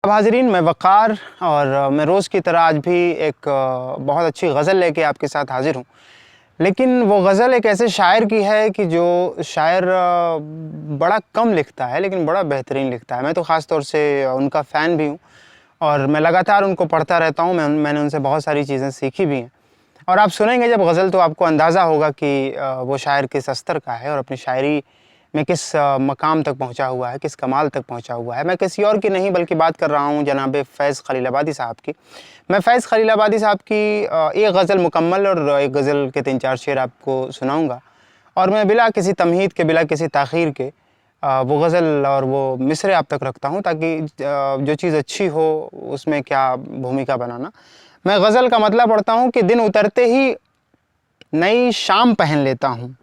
अब हाज़रीन, मैं वक़ार और मैं रोज़ की तरह आज भी एक बहुत अच्छी गज़ल लेके आपके साथ हाज़िर हूँ। लेकिन वो गज़ल एक ऐसे शायर की है कि जो शायर बड़ा कम लिखता है लेकिन बड़ा बेहतरीन लिखता है। मैं तो ख़ास तौर से उनका फ़ैन भी हूँ और मैं लगातार उनको पढ़ता रहता हूँ। मैंने उनसे बहुत सारी चीज़ें सीखी भी हैं और आप सुनेंगे जब गज़ल तो आपको अंदाज़ा होगा कि वो शायर किस स्तर का है और अपनी शायरी में किस मकाम तक पहुँचा हुआ है, किस कमाल तक पहुँचा हुआ है। मैं किसी और की नहीं बल्कि बात कर रहा हूँ जनाब फ़ैज़ ख़लीलाबादी साहब की। मैं फ़ैज़ ख़लीलाबादी साहब की एक गज़ल मुकम्मल और एक गज़ल के 3-4 शेर आपको सुनाऊँगा और मैं बिला किसी तमहीद के, बिला किसी ताख़ीर के वो गज़ल और वो मिसरे आप तक रखता हूँ ताकि जो चीज़ अच्छी हो उसमें क्या भूमिका बनाना। मैं गज़ल का मतलब पढ़ता हूँ कि दिन उतरते ही नई शाम पहन लेता हूँ,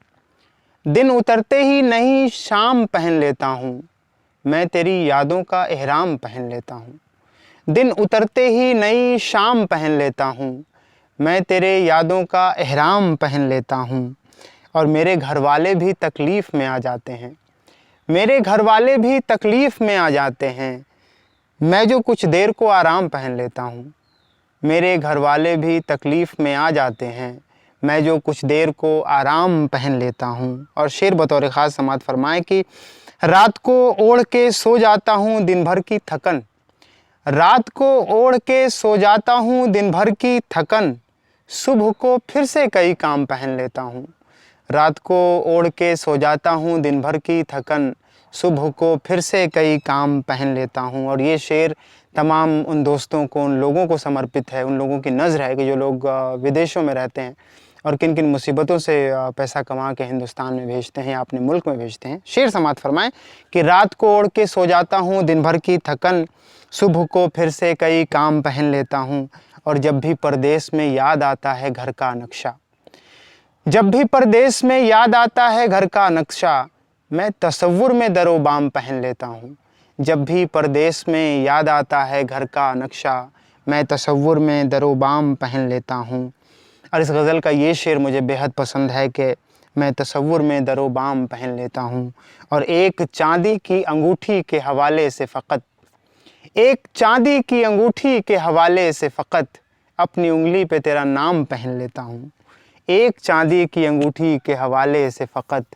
दिन उतरते ही नई शाम पहन लेता हूँ, मैं तेरी यादों का एहराम पहन लेता हूँ। दिन उतरते ही नई शाम पहन लेता हूँ, मैं तेरे यादों का एहराम पहन लेता हूँ। और मेरे घर वाले भी तकलीफ़ में आ जाते हैं, मेरे घर वाले भी तकलीफ़ में आ जाते हैं, मैं जो कुछ देर को आराम पहन लेता हूँ। मेरे घर वाले भी तकलीफ़ में आ जाते हैं, मैं जो कुछ देर को आराम पहन लेता हूँ। और शेर बतौर ख़ास समाअत फ़रमाएँ कि रात को ओढ़ के सो जाता हूँ दिन भर की थकन, रात को ओढ़ के सो जाता हूँ दिन भर की थकन, सुबह को फिर से कई काम पहन लेता हूँ। रात को ओढ़ के सो जाता हूँ दिन भर की थकन, सुबह को फिर से कई काम पहन लेता हूँ। और ये शेर तमाम उन दोस्तों को, उन लोगों को समर्पित है, उन लोगों की नज़र है कि जो लोग विदेशों में रहते हैं और किन किन मुसीबतों से पैसा कमा के हिंदुस्तान में भेजते हैं या अपने मुल्क में भेजते हैं। शेर समाअत फ़रमाएँ कि रात को ओढ़ के सो जाता हूँ दिन भर की थकन, सुबह को फिर से कई काम पहन लेता हूँ। और जब भी परदेस में याद आता है घर का नक्शा, जब भी परदेस में याद आता है घर का नक्शा, मैं तसव्वुर में दरो बाम पहन लेता हूँ। जब भी परदेस में याद आता है घर का नक्शा, मैं तसव्वुर में दरो बाम पहन लेता हूँ। और इस गज़ल का ये शेर मुझे बेहद पसंद है कि मैं तसव्वुर में दरो बाम पहन लेता हूँ और एक चांदी की अंगूठी के हवाले से फ़कत, एक चांदी की अंगूठी के हवाले से फ़कत अपनी उंगली पे तेरा नाम पहन लेता हूँ। एक चांदी की अंगूठी के हवाले से फ़कत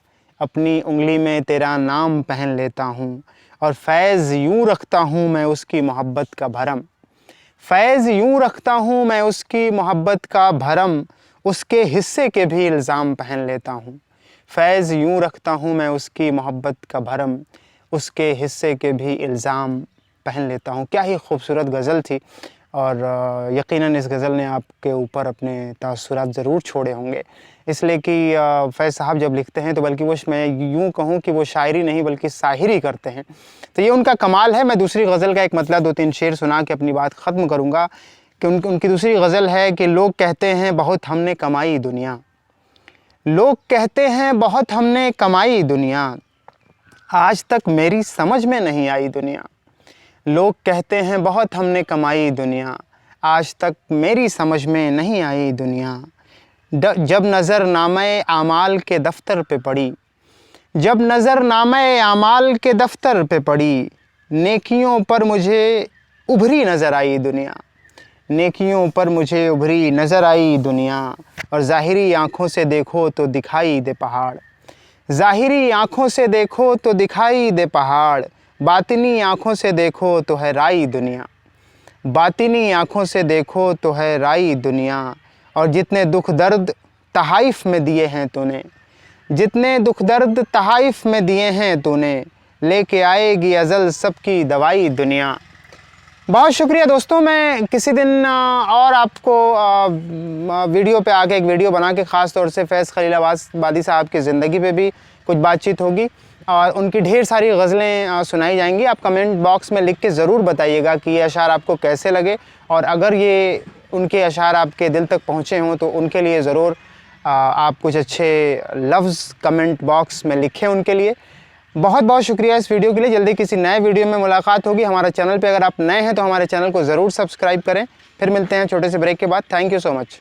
अपनी उंगली में तेरा नाम पहन लेता हूँ। और फैज़ यूँ रखता हूँ मैं उसकी मोहब्बत का भरम, फैज़ यूँ रखता हूँ मैं उसकी मोहब्बत का भरम, उसके हिस्से के भी इल्ज़ाम पहन लेता हूँ। फैज़ यूँ रखता हूँ मैं उसकी मोहब्बत का भरम, उसके हिस्से के भी इल्ज़ाम पहन लेता हूँ। क्या ही खूबसूरत गज़ल थी और यकीनन इस गज़ल ने आपके ऊपर अपने तासुरात ज़रूर छोड़े होंगे, इसलिए कि फ़ैज़ साहब जब लिखते हैं तो बल्कि वो मैं यूँ कहूँ कि वो शायरी नहीं बल्कि साहिरी करते हैं, तो ये उनका कमाल है। मैं दूसरी गज़ल का एक मतलब 2-3 शेर सुना के अपनी बात ख़त्म करूँगा कि उनकी दूसरी गज़ल है कि लोग कहते हैं बहुत हमने कमाई दुनिया, लोग कहते हैं बहुत हमने कमाई दुनिया, आज तक मेरी समझ में नहीं आई दुनिया। लोग कहते हैं बहुत हमने कमाई दुनिया, आज तक मेरी समझ में नहीं आई दुनिया। जब नज़र नामे आमाल के दफ्तर पे पड़ी, जब नज़र नामे आमाल के दफ्तर पे पड़ी, नेकियों पर मुझे उभरी नज़र आई दुनिया, नेकियों पर मुझे उभरी नज़र आई दुनिया। और ज़ाहिरी आँखों से देखो तो दिखाई दे पहाड़, ज़ाहिरी आँखों से देखो तो दिखाई दे पहाड़, बातिनी आँखों से देखो तो है राई दुनिया, बातिनी आँखों से देखो तो है राई दुनिया। और जितने दुख दर्द तहाइफ में दिए हैं तूने, जितने दुख दर्द तहाइफ में दिए हैं तूने, लेके आएगी अज़ल सबकी दवाई दुनिया। बहुत शुक्रिया दोस्तों। मैं किसी दिन और आपको वीडियो पे आके एक वीडियो बना के ख़ास तौर से फ़ैज़ ख़लीलाबादी साहब की ज़िंदगी पे भी कुछ बातचीत होगी और उनकी ढेर सारी गज़लें सुनाई जाएंगी। आप कमेंट बॉक्स में लिख के ज़रूर बताइएगा कि ये अशार आपको कैसे लगे और अगर ये उनके अशार आपके दिल तक पहुँचे हों तो उनके लिए ज़रूर आप कुछ अच्छे लफ्ज़ कमेंट बॉक्स में लिखें उनके लिए। बहुत बहुत शुक्रिया इस वीडियो के लिए। जल्दी किसी नए वीडियो में मुलाकात होगी। हमारे चैनल पे अगर आप नए हैं तो हमारे चैनल को ज़रूर सब्सक्राइब करें। फिर मिलते हैं छोटे से ब्रेक के बाद। Thank you so much.